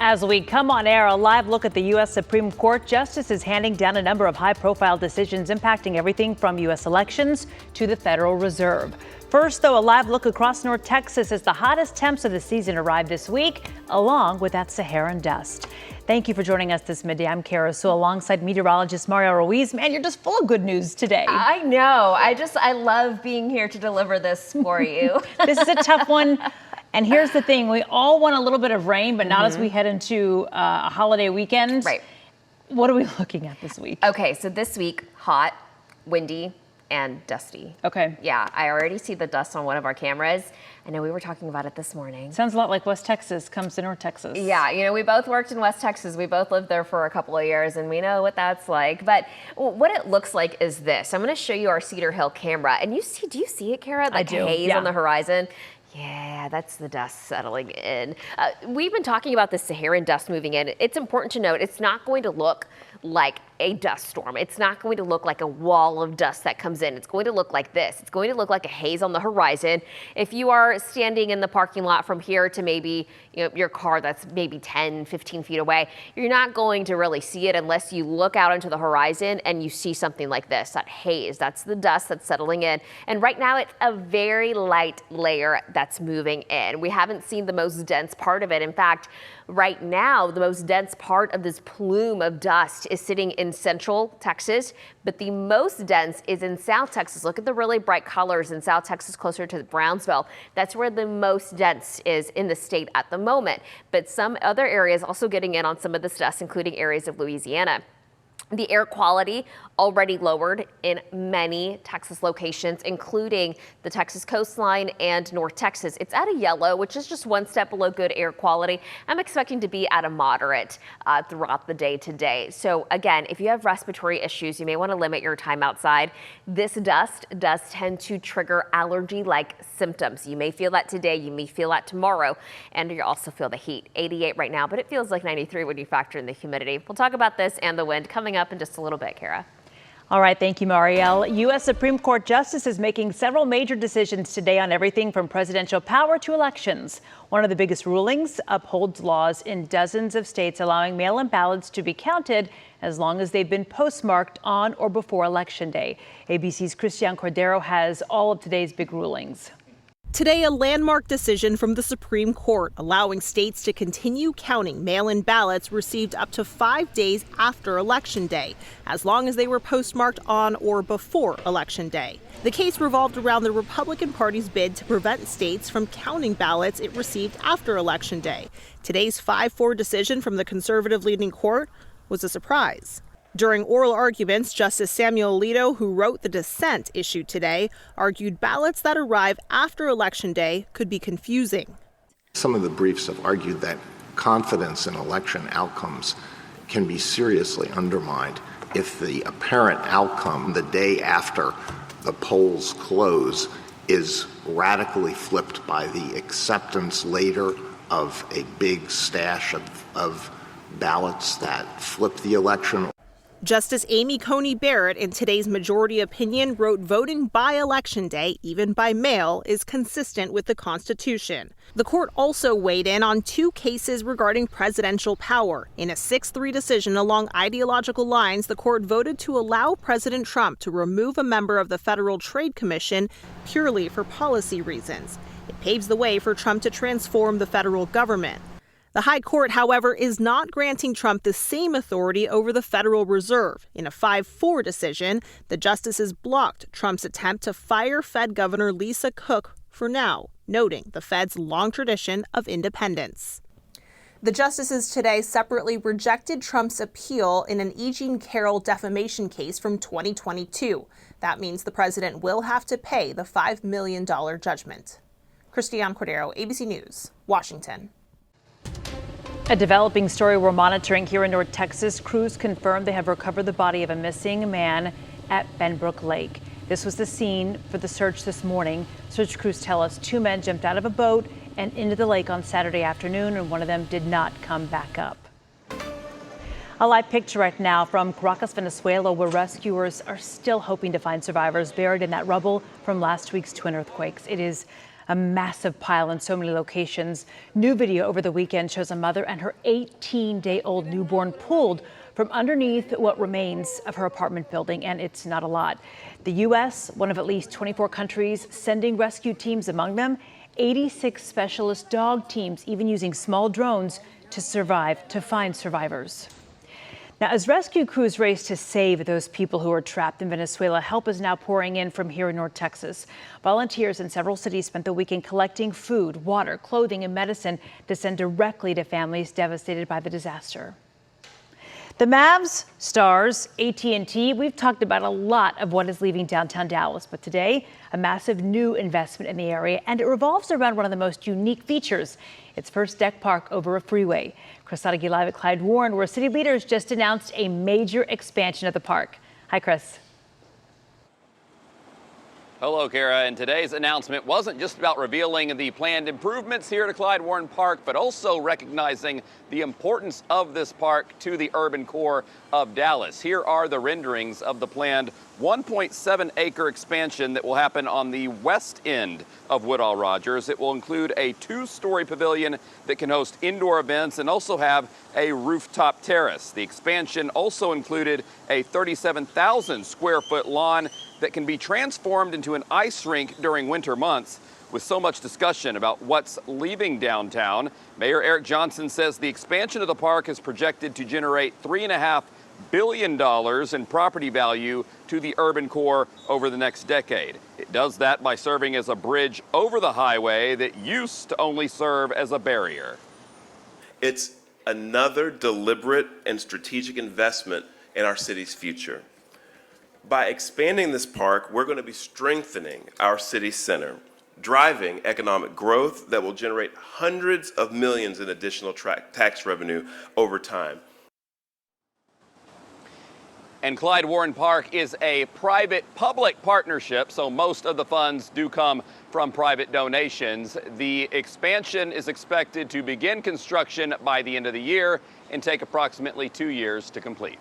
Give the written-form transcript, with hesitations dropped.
As we come on air, a live look at the U.S. Supreme Court. Justice is handing down a number of high-profile decisions impacting everything from U.S. elections to the Federal Reserve. First, though, a live look across North Texas as the hottest temps of the season arrived this week, along with that Saharan dust. Thank you for joining us this midday. I'm Kara Sue alongside meteorologist Mario Ruiz. Man, you're just full of good news today. I know. I love being here to deliver this for you. This is a tough one. And here's the thing. We all want a little bit of rain, but not as we head into a holiday weekend. Right. What are we looking at this week? Okay, so this week, hot, windy, and dusty. Okay. Yeah, I already see the dust on one of our cameras. I know we were talking about it this morning. Sounds a lot like West Texas comes to North Texas. Yeah, you know, we both worked in West Texas. We both lived there for a couple of years, and we know what that's like. But what it looks like is this. I'm going to show you our Cedar Hill camera. And do you see it, Kara? I do. Haze Yeah. on the horizon. Yeah, that's the dust settling in. We've been talking about the Saharan dust moving in. It's important to note it's not going to look like a dust storm. It's not going to look like a wall of dust that comes in. It's going to look like this. It's going to look like a haze on the horizon. If you are standing in the parking lot from here to maybe your car that's maybe 10, 15 feet away, you're not going to really see it unless you look out into the horizon and you see something like this, that haze. That's the dust that's settling in. And right now it's a very light layer that's moving in. We haven't seen the most dense part of it. In fact, right now, the most dense part of this plume of dust is sitting in central Texas, but the most dense is in South Texas. Look at the really bright colors in South Texas, closer to Brownsville. That's where the most dense is in the state at the moment. But some other areas also getting in on some of this dust, including areas of Louisiana. The air quality already lowered in many Texas locations, including the Texas coastline and North Texas. It's at a yellow, which is just one step below good air quality. I'm expecting to be at a moderate throughout the day today. So again, if you have respiratory issues, you may want to limit your time outside. This dust does tend to trigger allergy-like symptoms. You may feel that today, you may feel that tomorrow, and you also feel the heat. 88 right now, but it feels like 93 when you factor in the humidity. We'll talk about this and the wind coming up in just a little bit, Kara. All right, thank you, Marielle. U.S. Supreme Court Justice is making several major decisions today on everything from presidential power to elections. One of the biggest rulings upholds laws in dozens of states allowing mail-in ballots to be counted as long as they've been postmarked on or before Election Day. ABC's Christian Cordero has all of today's big rulings. Today, a landmark decision from the Supreme Court allowing states to continue counting mail-in ballots received up to 5 days after Election Day, as long as they were postmarked on or before Election Day. The case revolved around the Republican Party's bid to prevent states from counting ballots it received after Election Day. Today's 5-4 decision from the conservative-leaning court was a surprise. During oral arguments, Justice Samuel Alito, who wrote the dissent issued today, argued ballots that arrive after Election Day could be confusing. Some of the briefs have argued that confidence in election outcomes can be seriously undermined if the apparent outcome the day after the polls close is radically flipped by the acceptance later of a big stash of ballots that flip the election. Justice Amy Coney Barrett, in today's majority opinion, wrote voting by Election Day, even by mail, is consistent with the Constitution. The court also weighed in on 2 cases regarding presidential power. In a 6-3 decision along ideological lines, the court voted to allow President Trump to remove a member of the Federal Trade Commission purely for policy reasons. It paves the way for Trump to transform the federal government. The High Court, however, is not granting Trump the same authority over the Federal Reserve. In a 5-4 decision, the justices blocked Trump's attempt to fire Fed Governor Lisa Cook for now, noting the Fed's long tradition of independence. The justices today separately rejected Trump's appeal in an E. Jean Carroll defamation case from 2022. That means the president will have to pay the $5 million judgment. Christian Cordero, ABC News, Washington. A developing story we're monitoring here in North Texas. Crews confirmed they have recovered the body of a missing man at Benbrook Lake. This was the scene for the search this morning. Search crews tell us 2 men jumped out of a boat and into the lake on Saturday afternoon, and one of them did not come back up. A live picture right now from Caracas, Venezuela, where rescuers are still hoping to find survivors buried in that rubble from last week's twin earthquakes. It is A massive pile in so many locations. New video over the weekend shows a mother and her 18-day-old newborn pulled from underneath what remains of her apartment building, and it's not a lot. The U.S., one of at least 24 countries, sending rescue teams, among them 86 specialist dog teams, even using small drones to find survivors. Now, as rescue crews race to save those people who are trapped in Venezuela, help is now pouring in from here in North Texas. Volunteers in several cities spent the weekend collecting food, water, clothing, and medicine to send directly to families devastated by the disaster. The Mavs, Stars, AT&T, we've talked about a lot of what is leaving downtown Dallas, but today, a massive new investment in the area, and it revolves around one of the most unique features, its first deck park over a freeway. Chris Sadeghi live at Klyde Warren, where city leaders just announced a major expansion of the park. Hi, Chris. Hello, Kara. And today's announcement wasn't just about revealing the planned improvements here to Klyde Warren Park, but also recognizing the importance of this park to the urban core of Dallas. Here are the renderings of the planned 1.7-acre expansion that will happen on the west end of Woodall Rogers. It will include a 2-story pavilion that can host indoor events and also have a rooftop terrace. The expansion also included a 37,000 square foot lawn that can be transformed into an ice rink during winter months. With so much discussion about what's leaving downtown, Mayor Eric Johnson says the expansion of the park is projected to generate $3.5 billion in property value to the urban core over the next decade. It does that by serving as a bridge over the highway that used to only serve as a barrier. It's another deliberate and strategic investment in our city's future. By expanding this park, we're going to be strengthening our city center, driving economic growth that will generate hundreds of millions in additional tax revenue over time. And Klyde Warren Park is a private-public partnership, so most of the funds do come from private donations. The expansion is expected to begin construction by the end of the year and take approximately 2 years to complete.